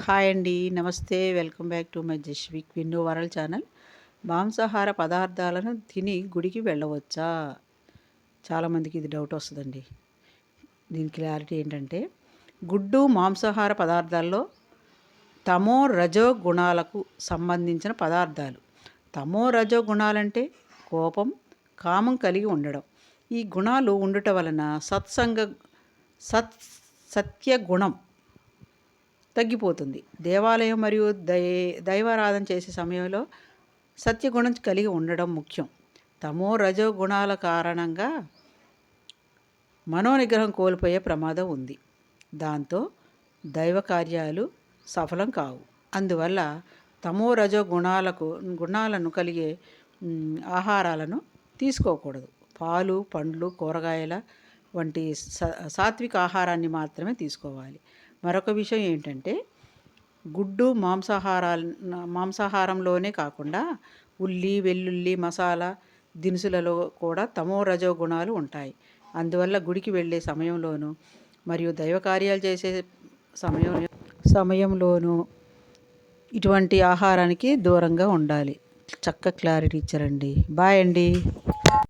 Hi అండి. నమస్తే. Welcome back to my జస్విక్ విన్నో వరల్డ్ ఛానల్. మాంసాహార పదార్థాలను తిని గుడికి వెళ్ళవచ్చా? చాలామందికి ఇది డౌట్ వస్తుందండి. దీని క్లారిటీ ఏంటంటే, గుడ్డు మాంసాహార పదార్థాల్లో తమో రజో గుణాలకు సంబంధించిన పదార్థాలు. తమో రజో గుణాలంటే కోపం, కామం కలిగి ఉండడం. ఈ గుణాలు ఉండుట వలన సత్ సత్యగుణం తగ్గిపోతుంది. దేవాలయం మరియు దైవారాధన చేసే సమయంలో సత్యగుణం కలిగి ఉండడం ముఖ్యం. తమో రజో గుణాల కారణంగా మనోనిగ్రహం కోల్పోయే ప్రమాదం ఉంది. దాంతో దైవ కార్యాలు సఫలం కావు. అందువల్ల తమో రజో గుణాలను కలిగే ఆహారాలను తీసుకోకూడదు. పాలు, పండ్లు, కూరగాయల వంటి సాత్విక ఆహారాన్ని మాత్రమే తీసుకోవాలి. మరొక విషయం ఏంటంటే, గుడ్డు మాంసాహారంలోనే కాకుండా ఉల్లి, వెల్లుల్లి, మసాలా దినుసులలో కూడా తమో రజో గుణాలు ఉంటాయి. అందువల్ల గుడికి వెళ్ళే సమయంలోనూ మరియు దైవ కార్యాలు చేసే సమయంలోనూ ఇటువంటి ఆహారానికి దూరంగా ఉండాలి. చక్కగా క్లారిటీ ఇచ్చారండి. బాయ్ అండి.